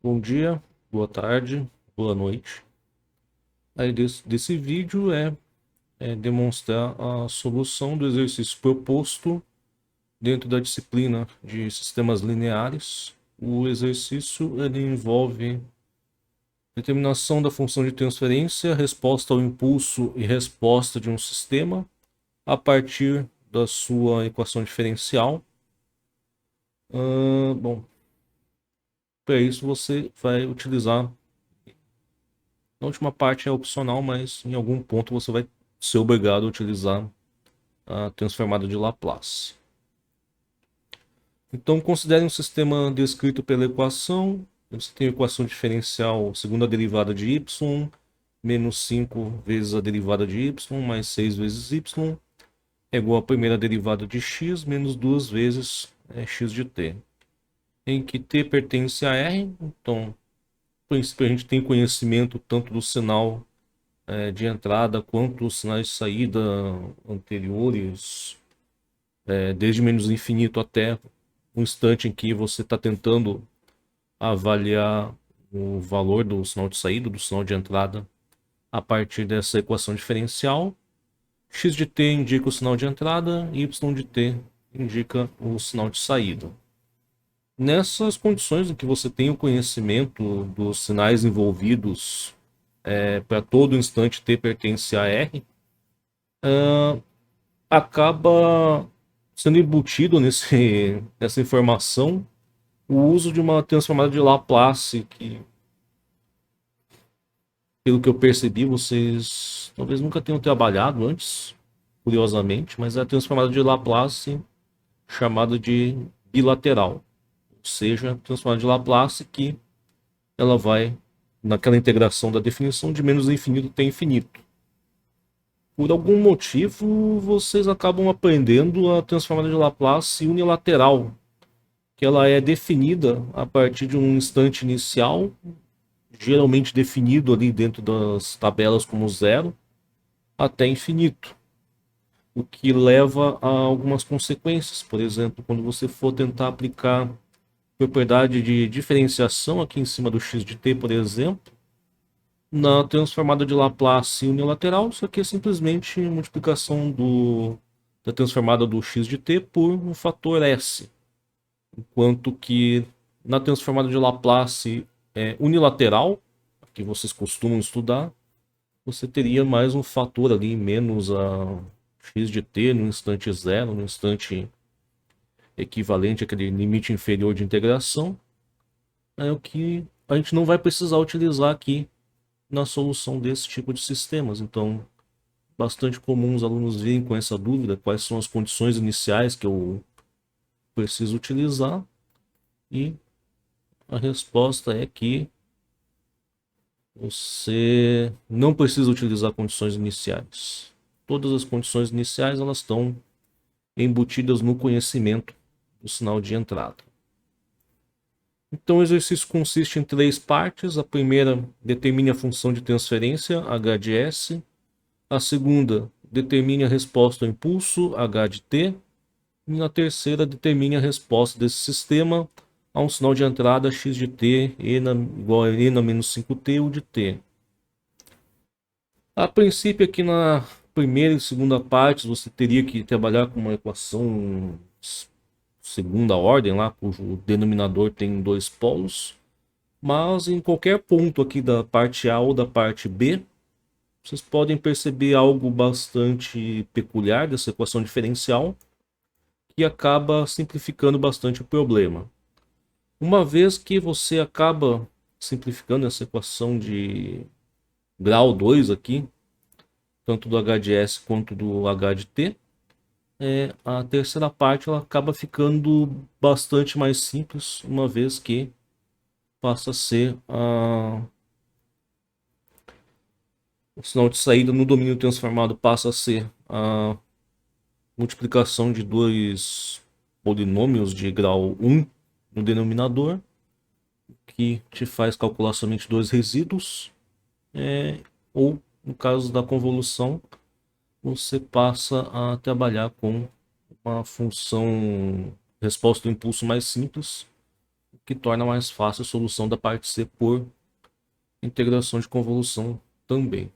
Bom dia, boa tarde, boa noite. Aí desse vídeo é demonstrar a solução do exercício proposto dentro da disciplina de sistemas lineares. O exercício ele envolve determinação da função de transferência, resposta ao impulso e resposta de um sistema a partir da sua equação diferencial. Bom, para isso você vai utilizar. A última parte é opcional, mas em algum ponto você vai ser obrigado a utilizar a transformada de Laplace. Então, considere um sistema descrito pela equação. Você tem a equação diferencial segundo a derivada de y, menos 5 vezes a derivada de y, mais 6 vezes y, é igual à primeira derivada de x, menos 2 vezes x de t. Em que t pertence a R, então, no princípio, a gente tem conhecimento tanto do sinal de entrada quanto os sinais de saída anteriores, desde menos infinito até o instante em que você está tentando avaliar o valor do sinal de saída, do sinal de entrada, a partir dessa equação diferencial. X de t indica o sinal de entrada, y de t indica o sinal de saída. Nessas condições em que você tem o conhecimento dos sinais envolvidos para todo instante t pertence a R, acaba sendo embutido nessa informação o uso de uma transformada de Laplace que, pelo que eu percebi, vocês talvez nunca tenham trabalhado antes, curiosamente, mas é a transformada de Laplace chamada de bilateral, ou seja, a transformada de Laplace que ela vai naquela integração da definição de menos infinito até infinito. Por algum motivo, vocês acabam aprendendo a transformada de Laplace unilateral, que ela é definida a partir de um instante inicial, geralmente definido ali dentro das tabelas como zero, até infinito. O que leva a algumas consequências. Por exemplo, quando você for tentar aplicar propriedade de diferenciação aqui em cima do x de t, por exemplo, na transformada de Laplace unilateral, isso aqui é simplesmente multiplicação da transformada do x de t por um fator s. Enquanto que na transformada de Laplace unilateral, que vocês costumam estudar, você teria mais um fator ali, menos a x de t no instante zero, no instante equivalente àquele limite inferior de integração, é o que a gente não vai precisar utilizar aqui na solução desse tipo de sistemas. Então, bastante comum os alunos virem com essa dúvida, quais são as condições iniciais que eu preciso utilizar, e a resposta é que você não precisa utilizar condições iniciais. Todas as condições iniciais elas estão embutidas no conhecimento do sinal de entrada. Então o exercício consiste em 3 partes. A primeira determine a função de transferência h de s. A segunda determine a resposta ao impulso h de t. E na terceira determine a resposta desse sistema a um sinal de entrada x de t igual a e na menos 5t u de t. A princípio, aqui na primeira e segunda partes, você teria que trabalhar com uma equação segunda ordem, lá, cujo denominador tem 2 polos. Mas em qualquer ponto aqui da parte A ou da parte B, vocês podem perceber algo bastante peculiar dessa equação diferencial, que acaba simplificando bastante o problema. Uma vez que você acaba simplificando essa equação de grau 2 aqui, tanto do h de s quanto do h de t, a terceira parte ela acaba ficando bastante mais simples, uma vez que passa a ser o sinal de saída no domínio transformado passa a ser a multiplicação de 2 polinômios de grau 1 no denominador, que te faz calcular somente 2 resíduos, ou no caso da convolução, você passa a trabalhar com uma função resposta do impulso mais simples, que torna mais fácil a solução da parte C por integração de convolução também.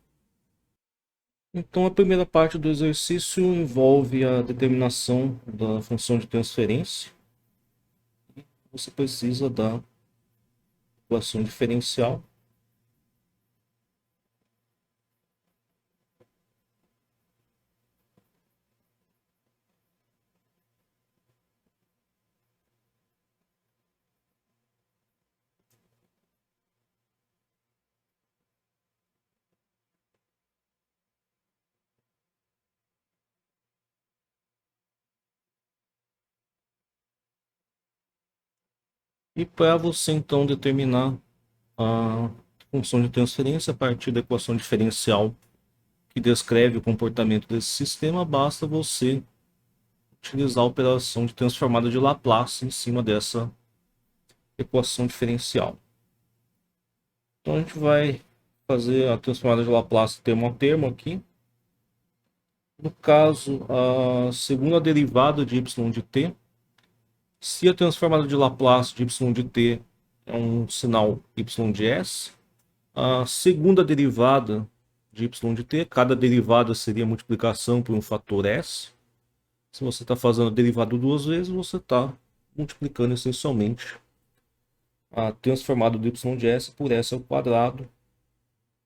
Então, a primeira parte do exercício envolve a determinação da função de transferência. Você precisa da equação diferencial. E para você então determinar a função de transferência a partir da equação diferencial que descreve o comportamento desse sistema, basta você utilizar a operação de transformada de Laplace em cima dessa equação diferencial. Então a gente vai fazer a transformada de Laplace termo a termo aqui. No caso, a segunda derivada de y de t, se a transformada de Laplace de y de t é um sinal y de s, a segunda derivada de y de t, cada derivada seria multiplicação por um fator s. Se você está fazendo a derivada duas vezes, você está multiplicando essencialmente a transformada do y de s por s ao quadrado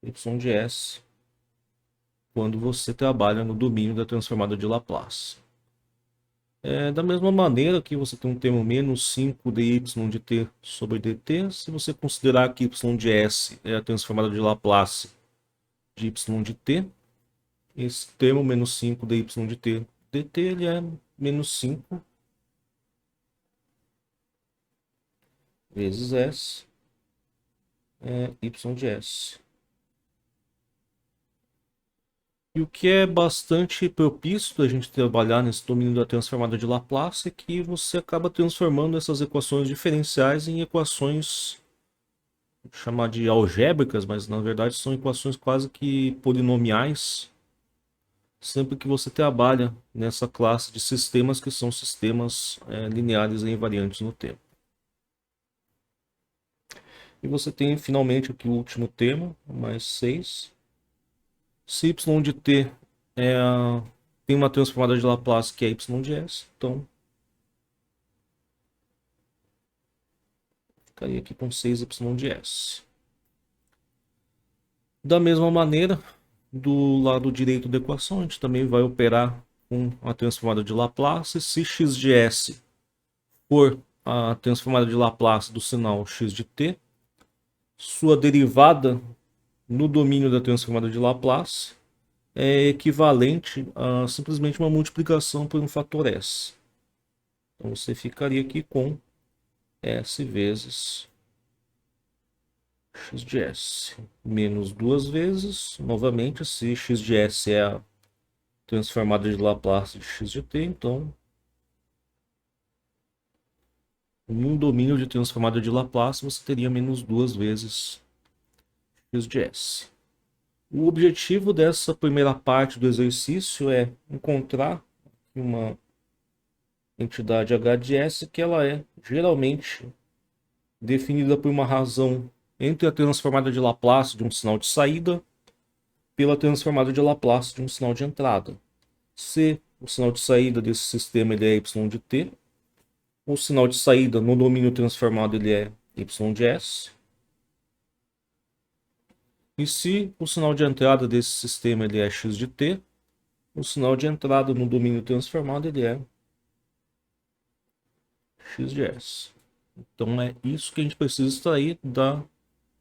y de s quando você trabalha no domínio da transformada de Laplace. Da mesma maneira que você tem um termo menos 5 dy de t sobre dt, se você considerar que y de s é a transformada de Laplace de y de t, esse termo menos 5 dy de t dt ele é menos 5 vezes s y de s. E o que é bastante propício da gente trabalhar nesse domínio da transformada de Laplace é que você acaba transformando essas equações diferenciais em equações chamar de algébricas, mas na verdade são equações quase que polinomiais, sempre que você trabalha nessa classe de sistemas que são sistemas lineares e invariantes no tempo. E você tem finalmente aqui o último termo, mais 6. Se y de t tem uma transformada de Laplace que é y de s, então ficaria aqui com 6y de s. Da mesma maneira, do lado direito da equação, a gente também vai operar com a transformada de Laplace. Se x de s for a transformada de Laplace do sinal x de t, sua derivada no domínio da transformada de Laplace é equivalente a simplesmente uma multiplicação por um fator s. Então você ficaria aqui com s vezes x de s menos duas vezes, novamente, se x de s é a transformada de Laplace de x de t, então num domínio de transformada de Laplace você teria menos duas vezes x de s. O objetivo dessa primeira parte do exercício é encontrar uma entidade h de s que ela é geralmente definida por uma razão entre a transformada de Laplace de um sinal de saída pela transformada de Laplace de um sinal de entrada. Se o sinal de saída desse sistema ele é y de t, o sinal de saída no domínio transformado ele é y de s. E se o sinal de entrada desse sistema ele é x de t, o sinal de entrada no domínio transformado ele é x de s. Então é isso que a gente precisa extrair da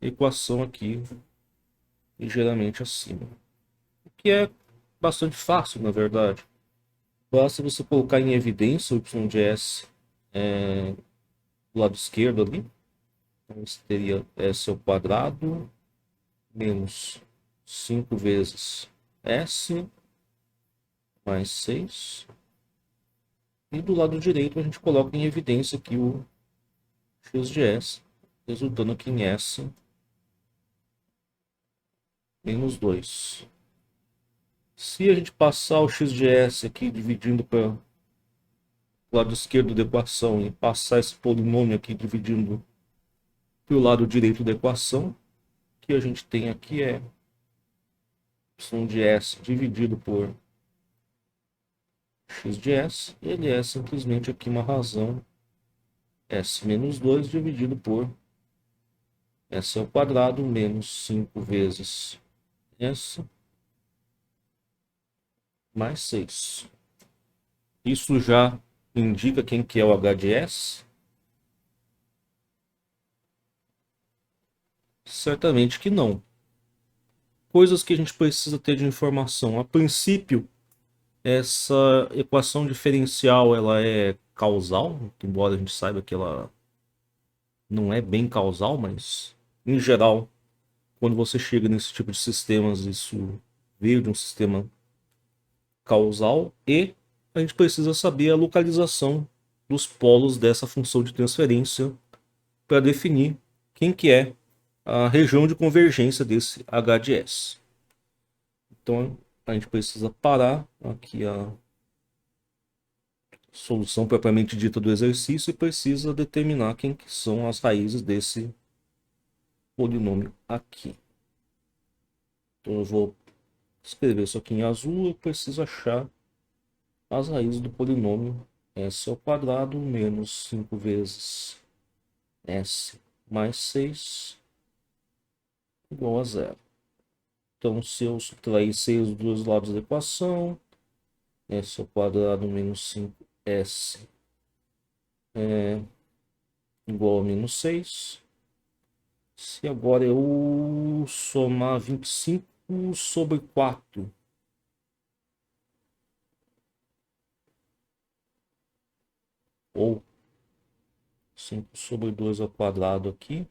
equação aqui, ligeiramente acima. O que é bastante fácil, na verdade. Basta você colocar em evidência o y de s do lado esquerdo ali. Então você teria s ao quadrado menos 5 vezes s mais 6. E do lado direito a gente coloca em evidência aqui o x de s, resultando aqui em s menos 2. Se a gente passar o x de s aqui dividindo para o lado esquerdo da equação e passar esse polinômio aqui dividindo para o lado direito da equação, o que a gente tem aqui é y de s dividido por x de s, e ele é simplesmente aqui uma razão s menos 2 dividido por s ao quadrado menos 5 vezes s mais 6. Isso já indica quem que é o h de s? Certamente que não. Coisas que a gente precisa ter de informação. A princípio, essa equação diferencial ela é causal, embora a gente saiba que ela não é bem causal, mas em geral, quando você chega nesse tipo de sistemas, isso veio de um sistema causal, e a gente precisa saber a localização dos polos dessa função de transferência para definir quem que é a região de convergência desse h de s. Então a gente precisa parar aqui a solução propriamente dita do exercício e precisa determinar quem que são as raízes desse polinômio aqui. Então eu vou escrever isso aqui em azul. Eu preciso achar as raízes do polinômio s ao quadrado menos 5 vezes s mais 6 igual a zero. Então, se eu subtrair 6 dos dois lados da equação, s ao quadrado menos 5s é igual a menos 6. Se agora eu somar 25 sobre 4, ou 5 sobre 2 ao quadrado aqui,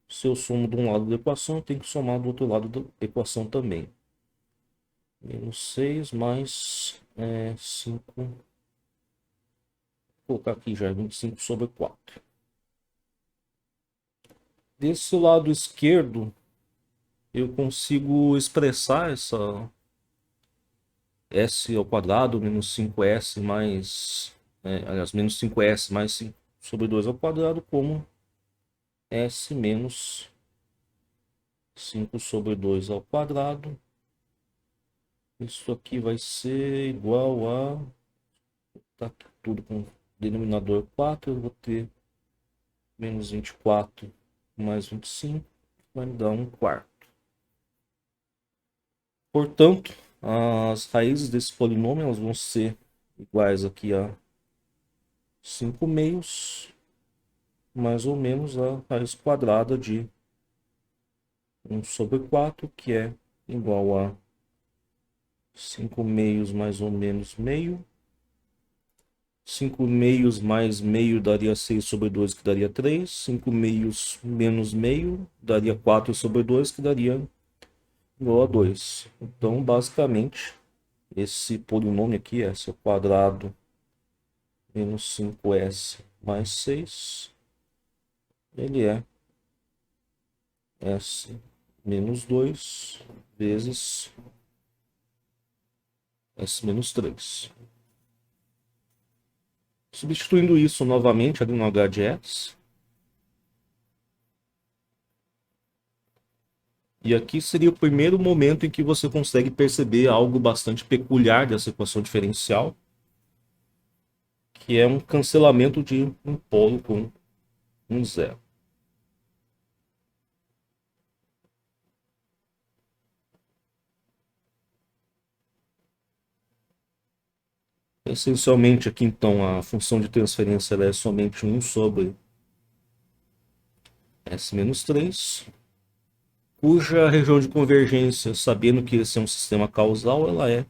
se eu somo de um lado da equação, eu tenho que somar do outro lado da equação também. Menos 6 mais 5. Vou colocar aqui já 25 sobre 4. Desse lado esquerdo, eu consigo expressar essa s ao quadrado menos 5s mais... aliás, menos 5s mais 5 sobre 2 ao quadrado como s menos 5 sobre 2 ao quadrado. Isso aqui vai ser igual a... Tá tudo com denominador 4. Eu vou ter menos 24 mais 25. Vai me dar 1/4. Portanto, as raízes desse polinômio elas vão ser iguais aqui a 5 meios, mais ou menos a raiz quadrada de 1 sobre 4, que é igual a 5 meios mais ou menos meio. 5 meios mais meio daria 6 sobre 2, que daria 3. 5 meios menos meio daria 4 sobre 2, que daria igual a 2. Então, basicamente, esse polinômio aqui, s ao quadrado menos 5s mais 6, ele é s menos 2 vezes s menos 3. Substituindo isso novamente ali no h de s. E aqui seria o primeiro momento em que você consegue perceber algo bastante peculiar dessa equação diferencial, que é um cancelamento de um polo com um zero. Essencialmente aqui então a função de transferência é somente 1 sobre s menos 3, cuja região de convergência, sabendo que esse é um sistema causal, ela é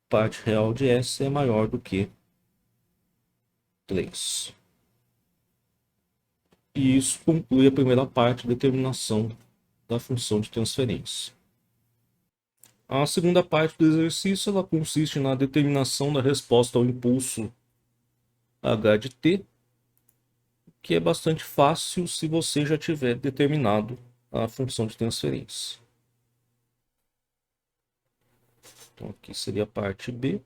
parte real de s é maior do que 3. E isso conclui a primeira parte, determinação da função de transferência. A segunda parte do exercício ela consiste na determinação da resposta ao impulso h de t, que é bastante fácil se você já tiver determinado a função de transferência. Então aqui seria a parte B.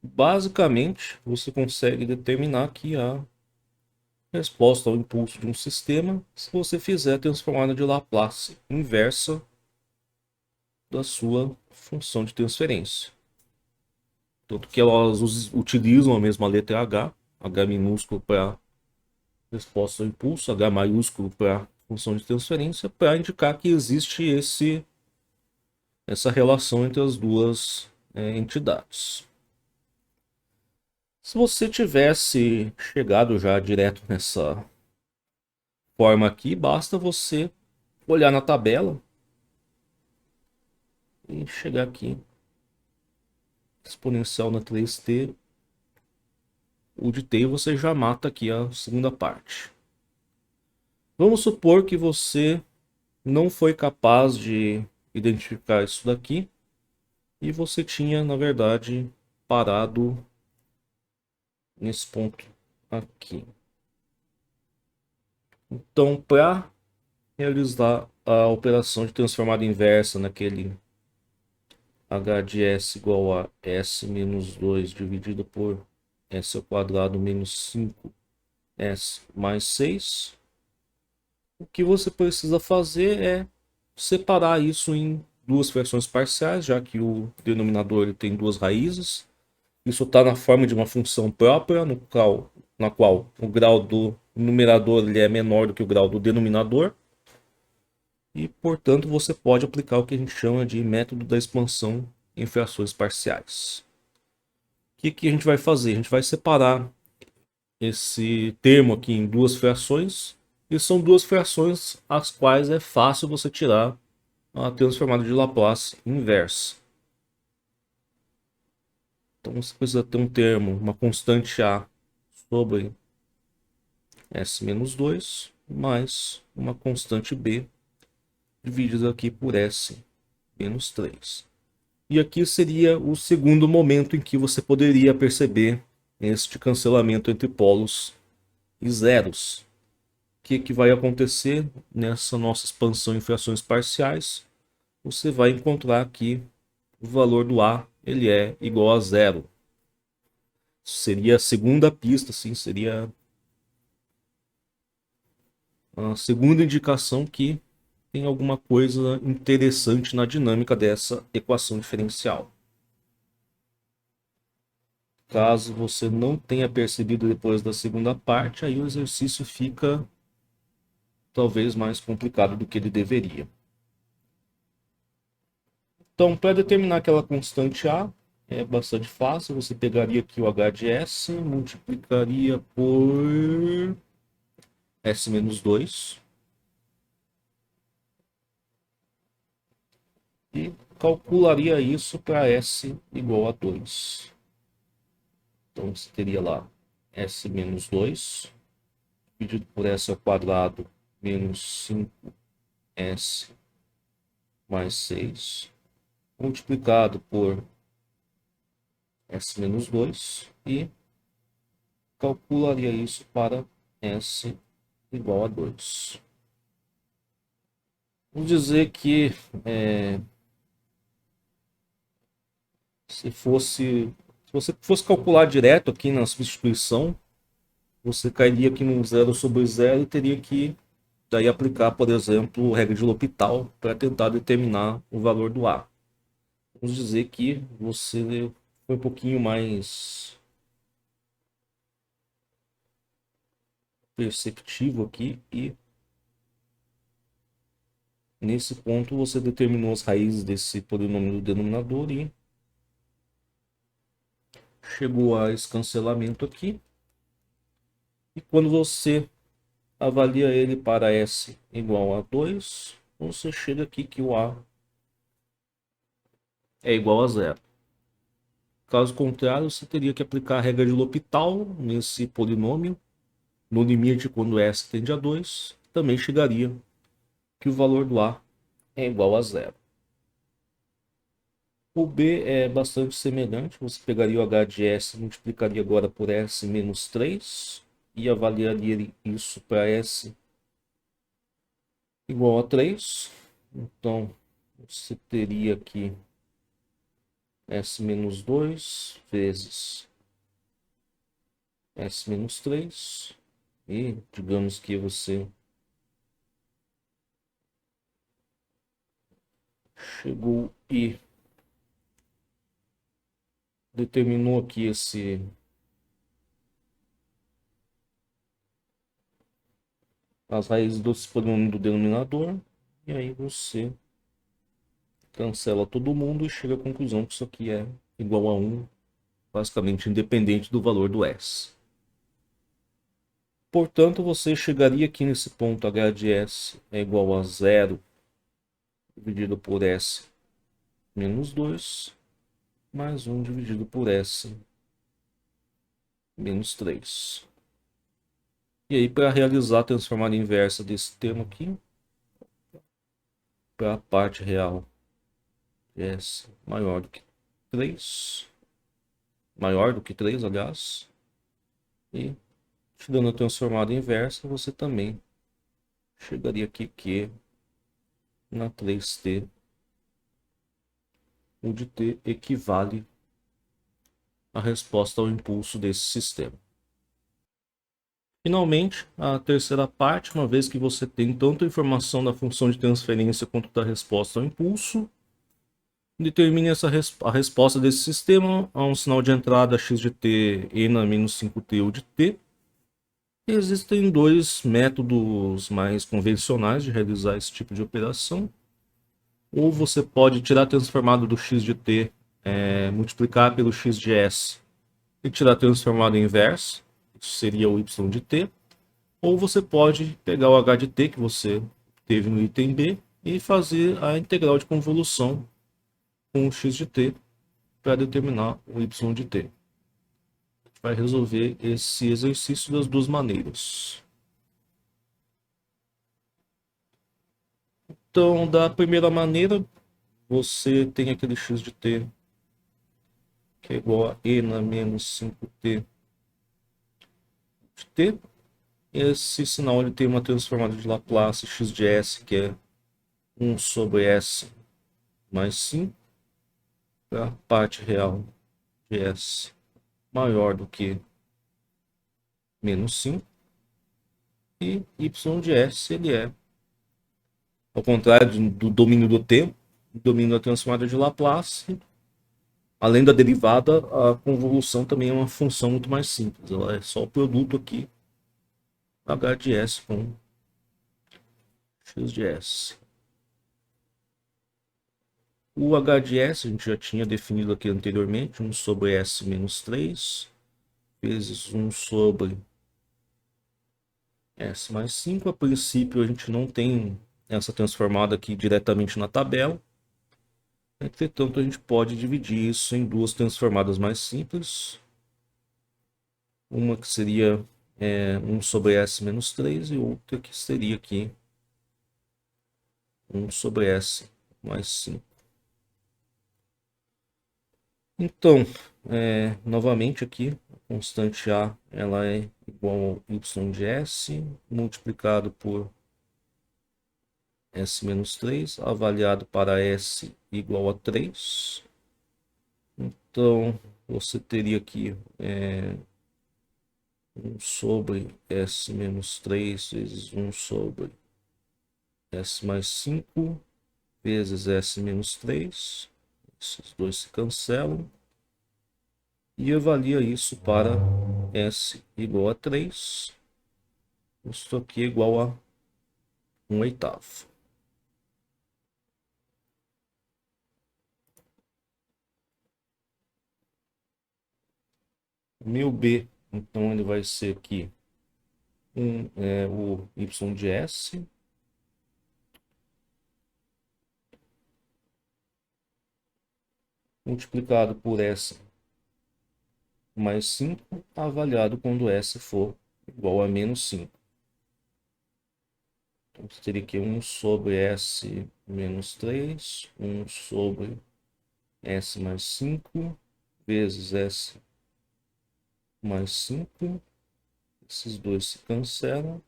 Basicamente, você consegue determinar que a resposta ao impulso de um sistema se você fizer a transformada de Laplace inversa da sua função de transferência. Tanto que elas utilizam a mesma letra H minúsculo para resposta ao impulso, H maiúsculo para função de transferência, para indicar que existe essa relação entre as duas entidades. Se você tivesse chegado já direto nessa forma aqui, basta você olhar na tabela e chegar aqui, exponencial na 3t, o de t, você já mata aqui a segunda parte. Vamos supor que você não foi capaz de identificar isso daqui e você tinha, na verdade, parado nesse ponto aqui. Então, para realizar a operação de transformada inversa naquele h de s igual a s menos 2 dividido por s ao quadrado menos 5s mais 6, o que você precisa fazer é separar isso em duas frações parciais, já que o denominador ele tem duas raízes. Isso está na forma de uma função própria, na qual o grau do numerador ele é menor do que o grau do denominador. E, portanto, você pode aplicar o que a gente chama de método da expansão em frações parciais. O que a gente vai fazer? A gente vai separar esse termo aqui em duas frações. E são duas frações as quais é fácil você tirar a transformada de Laplace inversa. Então você precisa ter um termo, uma constante A sobre S menos 2, mais uma constante B, dividida aqui por S menos 3. E aqui seria o segundo momento em que você poderia perceber este cancelamento entre polos e zeros. O que vai acontecer nessa nossa expansão em frações parciais? Você vai encontrar que o valor do A ele é igual a zero. Seria a segunda pista, sim, seria a segunda indicação que tem alguma coisa interessante na dinâmica dessa equação diferencial. Caso você não tenha percebido depois da segunda parte, aí o exercício fica talvez mais complicado do que ele deveria. Então, para determinar aquela constante A, é bastante fácil. Você pegaria aqui o h de s, multiplicaria por s menos 2 e calcularia isso para s igual a 2. Então, você teria lá s menos 2 dividido por s ao quadrado menos 5s mais 6, multiplicado por s menos 2 e calcularia isso para s igual a 2. Vamos dizer que se você fosse calcular direto aqui na substituição, você cairia aqui no 0 sobre 0 e teria que daí aplicar, por exemplo, regra de L'Hopital para tentar determinar o valor do A. Vamos dizer que você foi um pouquinho mais perceptivo aqui e nesse ponto você determinou as raízes desse polinômio do denominador e chegou a esse cancelamento aqui. E quando você avalia ele para S igual a 2, você chega aqui que o A é igual a zero. Caso contrário, você teria que aplicar a regra de L'Hopital nesse polinômio. No limite, quando S tende a 2, também chegaria que o valor do A é igual a zero. O B é bastante semelhante. Você pegaria o h de S, multiplicaria agora por S menos 3 e avaliaria isso para S igual a 3. Então, você teria aqui S menos 2 vezes S menos 3 E digamos que você chegou e determinou aqui as raízes dos polinômios do denominador. E aí você cancela todo mundo e chega à conclusão que isso aqui é igual a 1, basicamente independente do valor do s. Portanto, você chegaria aqui nesse ponto h de s é igual a 0 dividido por s menos 2, mais 1 dividido por s menos 3. E aí, para realizar a transformada inversa desse termo aqui, para a parte real de s maior do que 3, maior do que 3, aliás, e te dando a transformada inversa, você também chegaria aqui que na 3t, o de t equivale à resposta ao impulso desse sistema. Finalmente, a terceira parte, uma vez que você tem tanto a informação da função de transferência quanto da resposta ao impulso, determine a resposta desse sistema a um sinal de entrada x de t e na menos 5t ou de t. Existem dois métodos mais convencionais de realizar esse tipo de operação. Ou você pode tirar a transformada do x de t, multiplicar pelo x de s e tirar a transformada inversa, isso seria o y de t. Ou você pode pegar o h de t que você teve no item B e fazer a integral de convolução com o x de t para determinar o y de t. A gente vai resolver esse exercício das duas maneiras. Então, da primeira maneira, você tem aquele x de t que é igual a e na menos 5t de t. Esse sinal ele tem uma transformada de Laplace x de s, que é 1 sobre s mais 5, para a parte real de s maior do que menos 5. E y de s ele é, ao contrário do domínio do tempo, o domínio da transformada de Laplace, além da derivada, a convolução também é uma função muito mais simples. Ela é só o produto aqui, h de s com x de s. O h de s a gente já tinha definido aqui anteriormente, 1 sobre s menos 3, vezes 1 sobre s mais 5. A princípio a gente não tem essa transformada aqui diretamente na tabela. Entretanto, a gente pode dividir isso em duas transformadas mais simples. Uma que seria 1 sobre s menos 3 e outra que seria aqui 1 sobre s mais 5. Então, novamente aqui, a constante A ela é igual ao y de s multiplicado por s menos 3, avaliado para s igual a 3. Então, você teria aqui 1 sobre s menos 3 vezes 1 sobre s mais 5 vezes s menos 3. Esses dois se cancelam. E avalia isso para s igual a 3. Isso aqui é igual a 1/8. Meu B, então ele vai ser aqui o y de s multiplicado por s mais 5, avaliado quando s for igual a menos 5. Então, você teria aqui 1 sobre s menos 3, 1 sobre s mais 5, vezes s mais 5. Esses dois se cancelam.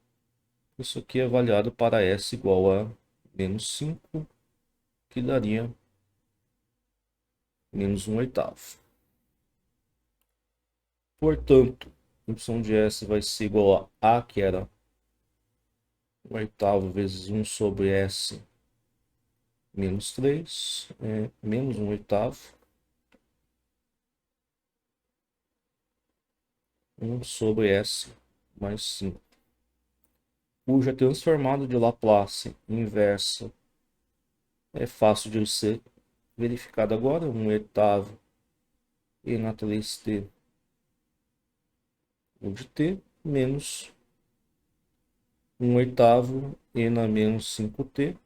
Isso aqui é avaliado para s igual a menos 5, que daria menos 1/8. Portanto, y de S vai ser igual a que era 1/8 vezes 1 sobre S menos 3, menos 1/8, 1 sobre S mais 5, cuja transformada de Laplace inversa é fácil de ser verificada agora, 1/8 e na 3t o de t menos 1/8 e na menos 5t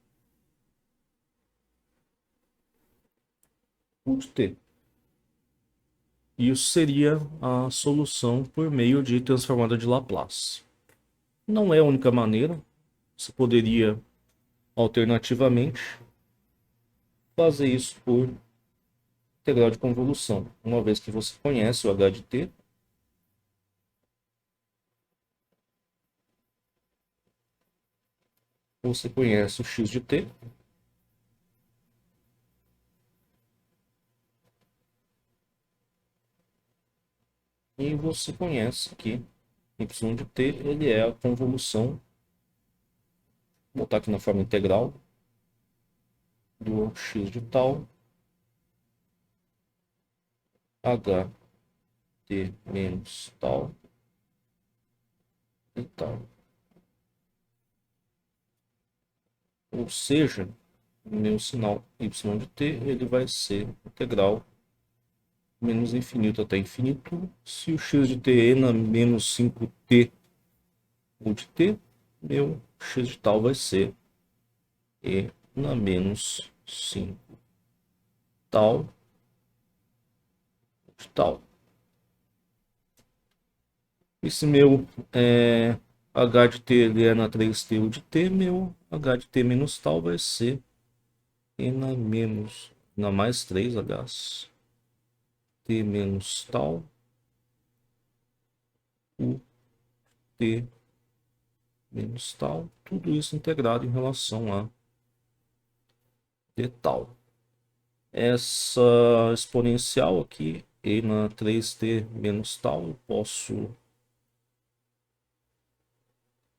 o de t. Isso seria a solução por meio de transformada de Laplace. Não é a única maneira. Você poderia, alternativamente, fazer isso por integral de convolução. Uma vez que você conhece o h de t, você conhece o x de t, e você conhece que y de t ele é a convolução, vou botar aqui na forma integral, do x de tal h t menos tal e tal. Ou seja, o meu sinal y de t ele vai ser integral menos infinito até infinito. Se o x de t é na menos 5t o de t, meu x de tal vai ser e na menos 5 tal de tal. E se meu h de t ele é na 3t o de t, meu h de t menos tal vai ser e na mais 3, aliás, t menos tal o t menos tal, tudo isso integrado em relação a d tal. Essa exponencial aqui, e na 3t menos tal, eu posso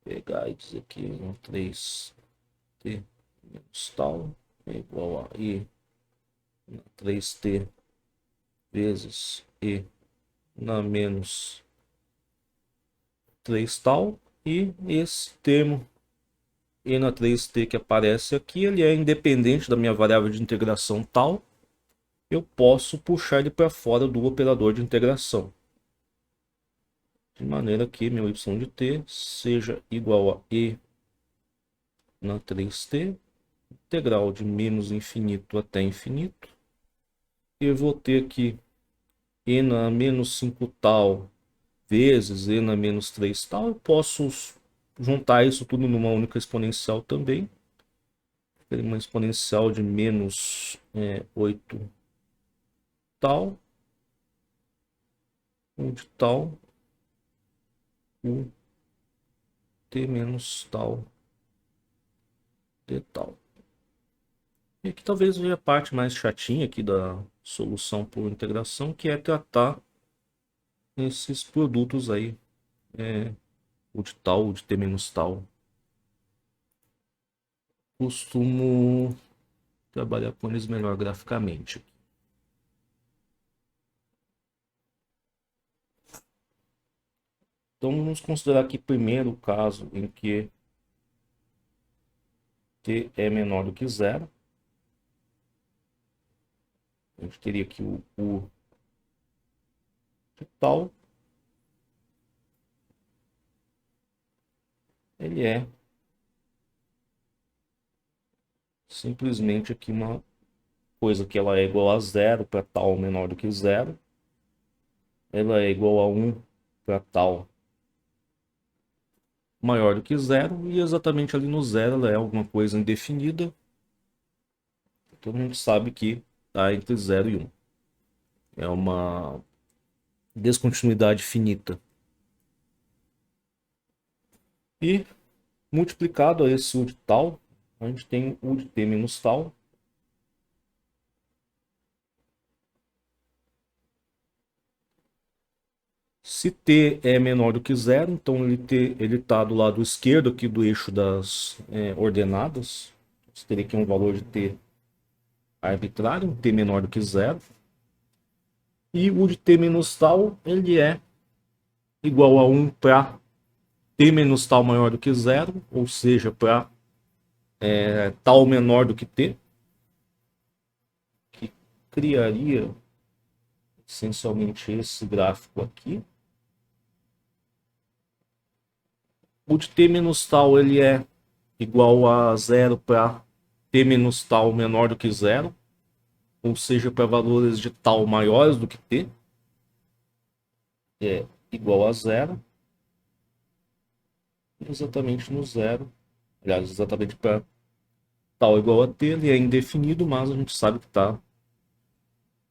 pegar e dizer que na 3t menos tal é igual a e na 3t vezes e na menos 3 tal, e esse termo e na 3t que aparece aqui, ele é independente da minha variável de integração tal. Eu posso puxar ele para fora do operador de integração, de maneira que meu y de t seja igual a e na 3t, integral de menos infinito até infinito. Eu vou ter aqui e na menos 5 tal vezes e na menos 3 tal. Eu posso juntar isso tudo numa única exponencial também. Uma exponencial de menos 8 tal, de tal, o t menos tal de tal. E aqui talvez veja a parte mais chatinha aqui da solução por integração, que é tratar esses produtos aí, o de tal, o de t menos tal. Costumo trabalhar com eles melhor graficamente. Então vamos considerar aqui primeiro o caso em que t é menor do que zero. A gente teria aqui o de tal, ele é simplesmente aqui uma coisa que ela é igual a zero para tal menor do que zero. Ela é igual a 1 para tal maior do que zero, e exatamente ali no zero ela é alguma coisa indefinida. Todo mundo sabe que está entre 0 e 1. É uma descontinuidade finita. E multiplicado a esse u de tal, a gente tem u de t menos tal. Se t é menor do que zero, então ele está do lado esquerdo aqui do eixo das ordenadas. Você teria aqui um valor de t arbitrário, um t menor do que zero. E o de t menos tal, ele é igual a 1 para t menos tal maior do que zero, ou seja, para tal menor do que t, que criaria essencialmente esse gráfico aqui. O de t menos tal, ele é igual a zero para t menos tal menor do que zero, ou seja, para valores de tal maiores do que t, é igual a zero, exatamente no zero, aliás, exatamente para tal igual a t, ele é indefinido, mas a gente sabe que está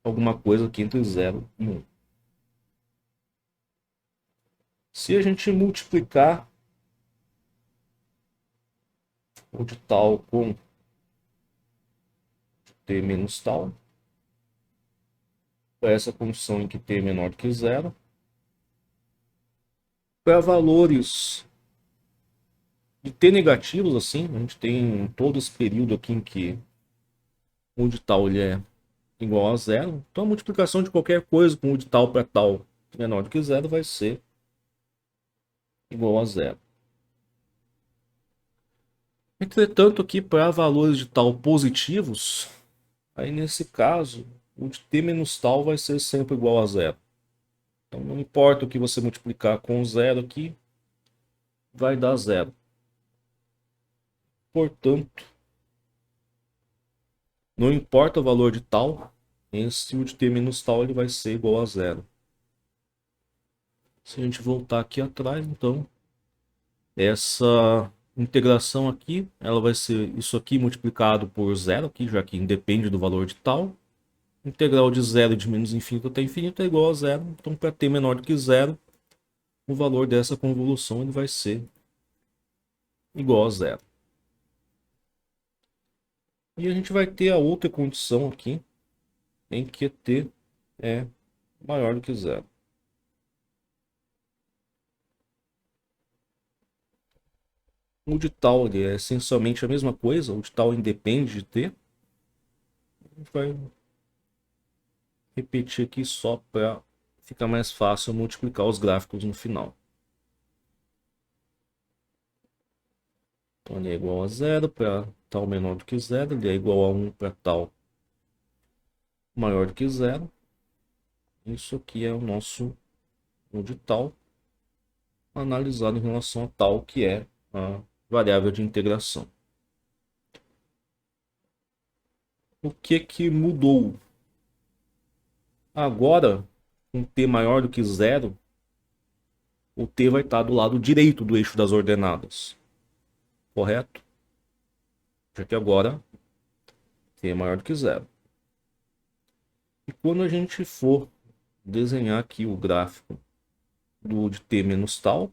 alguma coisa aqui entre 0 e 1. Se a gente multiplicar o de tal com t menos tal, para essa condição em que t é menor do que zero, para valores de t negativos, assim, a gente tem todo esse período aqui em que o de tal ele é igual a zero. Então a multiplicação de qualquer coisa com o de tal para tal menor do que zero vai ser igual a zero. Entretanto, aqui para valores de tal positivos, aí nesse caso, o de t menos tal vai ser sempre igual a zero. Então não importa o que você multiplicar com zero aqui, vai dar zero. Portanto, não importa o valor de tal, esse o de t menos tal ele vai ser igual a zero. Se a gente voltar aqui atrás, então, essa integração aqui, ela vai ser isso aqui multiplicado por zero, aqui, já que independe do valor de tal. Integral de zero de menos infinito até infinito é igual a zero. Então, para t menor do que zero, o valor dessa convolução ele vai ser igual a zero. E a gente vai ter a outra condição aqui, em que t é maior do que zero. O de tal ele é essencialmente a mesma coisa, o de tal independe de t. A gente vai repetir aqui só para ficar mais fácil multiplicar os gráficos no final. Então ele é igual a zero para tal menor do que zero, ele é igual a 1 para tal maior do que zero. Isso aqui é o nosso o de tal, analisado em relação a tal, que é a variável de integração. O que mudou? Agora, com t maior do que zero, o t vai estar do lado direito do eixo das ordenadas. Correto? Já que agora t é maior do que zero. E quando a gente for desenhar aqui o gráfico de t menos tal,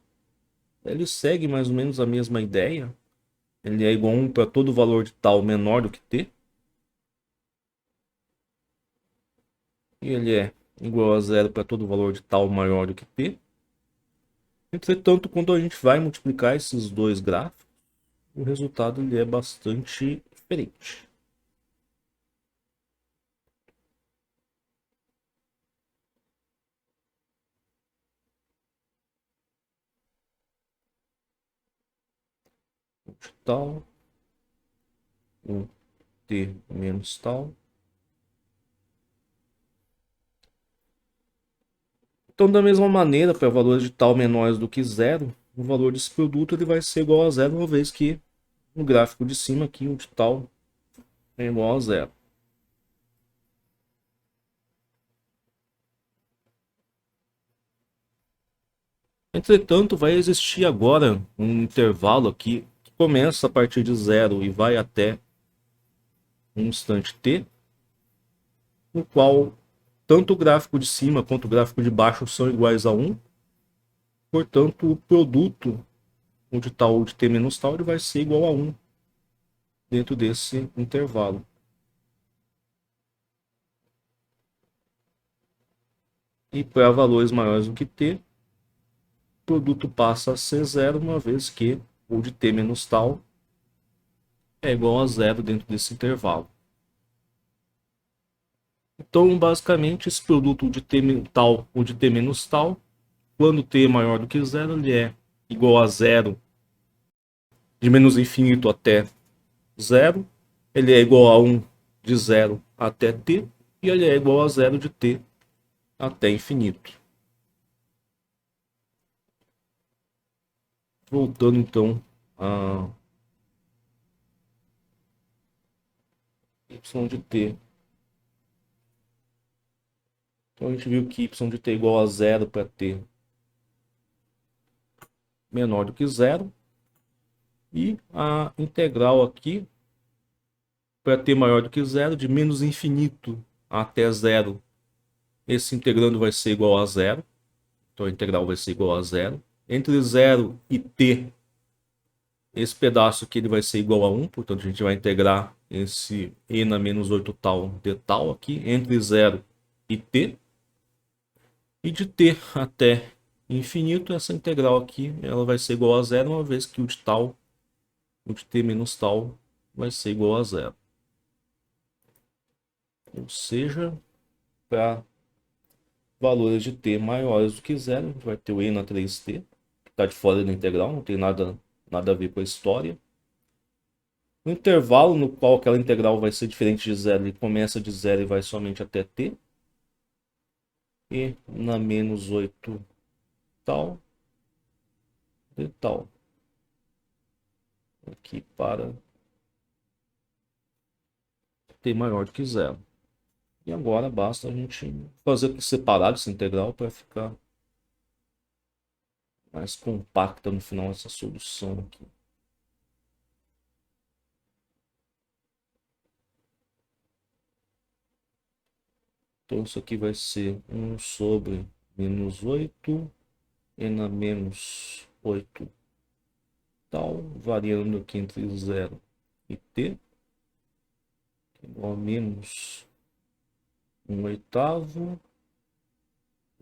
ele segue mais ou menos a mesma ideia. Ele é igual a 1 para todo valor de tal menor do que t. E ele é igual a zero para todo valor de tal maior do que t. Entretanto, quando a gente vai multiplicar esses dois gráficos, o resultado ele é bastante diferente. De tal, um t menos tal. Então, da mesma maneira, para valores de tal menores do que zero, o valor desse produto ele vai ser igual a zero, uma vez que no gráfico de cima aqui o de tal é igual a zero. Entretanto, vai existir agora um intervalo aqui que começa a partir de zero e vai até um instante t, no qual tanto o gráfico de cima quanto o gráfico de baixo são iguais a 1. Portanto, o produto o de tal ou de t menos tal ele vai ser igual a 1 dentro desse intervalo. E para valores maiores do que t, produto passa a ser zero, uma vez que o de t menos tal é igual a zero dentro desse intervalo. Então, basicamente, esse produto de t tal ou de t menos tal, quando t é maior do que zero, ele é igual a zero de menos infinito até zero. Ele é igual a 1 de zero até t. E ele é igual a zero de t até infinito. Voltando então a y de t. Então a gente viu que y de t é igual a zero para t menor do que zero. E a integral aqui, para t maior do que zero, de menos infinito até zero, esse integrando vai ser igual a zero. Então a integral vai ser igual a zero. Entre zero e t, esse pedaço aqui ele vai ser igual a 1. Portanto, a gente vai integrar esse e na menos 8 tal d tal aqui, entre zero e t. E de t até infinito, essa integral aqui ela vai ser igual a zero, uma vez que o de tal, o de t menos tal, vai ser igual a zero. Ou seja, para valores de t maiores do que zero, a gente vai ter o e na 3t, que está de fora da integral, não tem nada a ver com a história. O intervalo no qual aquela integral vai ser diferente de zero, ele começa de zero e vai somente até t. E na menos 8 tal, de tal. Aqui para t maior do que zero. E agora basta a gente fazer separado essa integral para ficar mais compacta no final essa solução aqui. Então isso aqui vai ser 1 sobre menos 8 e na menos 8 tal, variando aqui entre 0 e t, igual a menos 1 oitavo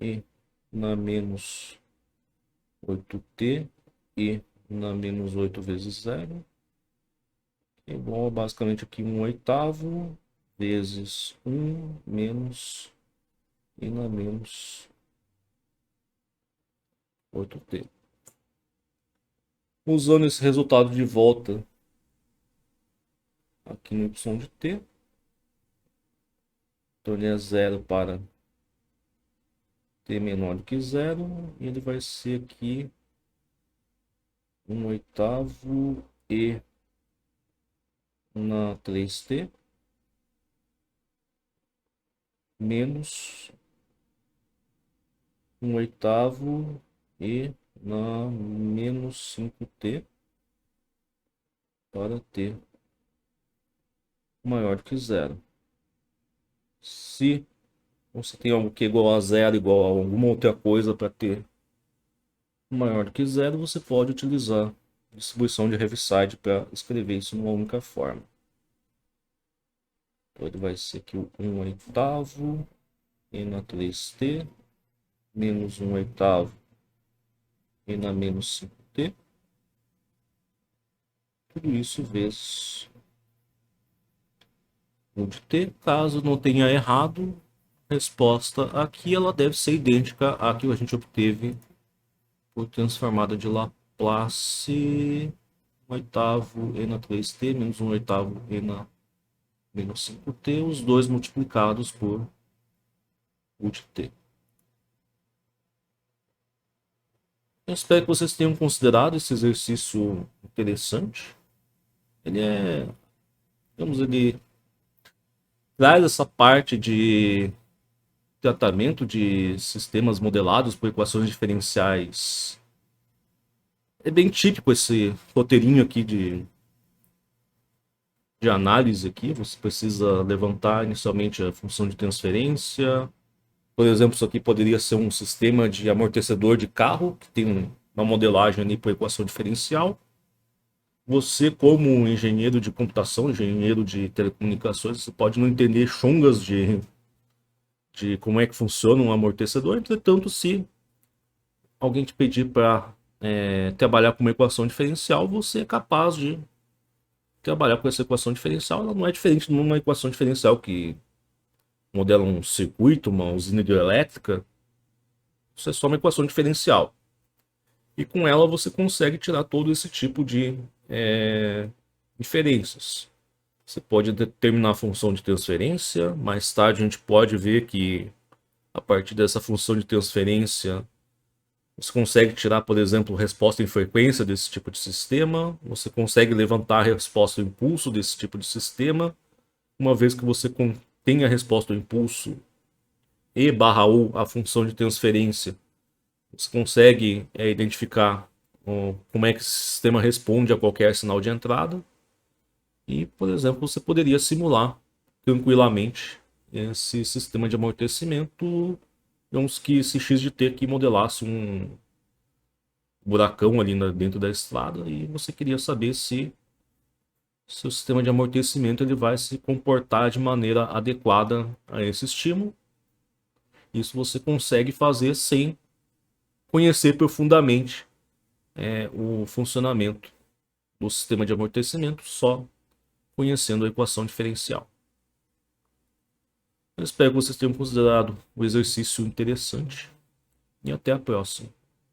e na menos 8t e na menos 8 vezes 0, igual a basicamente aqui 1 oitavo vezes 1 menos e na menos 8t. Usando esse resultado de volta aqui no y de t, então ele é 0 para t menor do que 0, e ele vai ser aqui 1 oitavo e na 3t menos 1 oitavo e na menos 5t para t maior do que 0. Se você tem algo que é igual a 0, igual a alguma outra coisa para t maior do que 0, você pode utilizar a distribuição de Heaviside para escrever isso numa única forma. Então ele vai ser aqui o 1 oitavo e na 3t menos 1 oitavo e na menos 5t. Tudo isso vezes o de t. Caso não tenha errado, a resposta aqui ela deve ser idêntica à que a gente obteve por transformada de Laplace 1 oitavo e na 3t menos 1 oitavo e na menos 5t, os dois multiplicados por u de t. Eu espero que vocês tenham considerado esse exercício interessante. Ele é, digamos, ele traz essa parte de tratamento de sistemas modelados por equações diferenciais. É bem típico esse roteirinho aqui de análise aqui. Você precisa levantar inicialmente a função de transferência. Por exemplo, isso aqui poderia ser um sistema de amortecedor de carro, que tem uma modelagem ali por equação diferencial. Você, como engenheiro de computação, engenheiro de telecomunicações, você pode não entender chongas de como é que funciona um amortecedor. Entretanto, se alguém te pedir para trabalhar com uma equação diferencial, você é capaz de trabalhar com essa equação diferencial. Ela não é diferente de uma equação diferencial que modela um circuito, uma usina hidrelétrica. Isso é só uma equação diferencial. E com ela você consegue tirar todo esse tipo de diferenças. Você pode determinar a função de transferência. Mais tarde a gente pode ver que a partir dessa função de transferência você consegue tirar, por exemplo, resposta em frequência desse tipo de sistema. Você consegue levantar a resposta ao impulso desse tipo de sistema. Uma vez que você tem a resposta ao impulso e barra ou a função de transferência, você consegue identificar como é que esse sistema responde a qualquer sinal de entrada. E, por exemplo, você poderia simular tranquilamente esse sistema de amortecimento. Digamos que se x de t aqui modelasse um buracão ali dentro da estrada e você queria saber se seu sistema de amortecimento ele vai se comportar de maneira adequada a esse estímulo. Isso você consegue fazer sem conhecer profundamente o funcionamento do sistema de amortecimento, só conhecendo a equação diferencial. Eu espero que vocês tenham considerado o exercício interessante e até a próxima.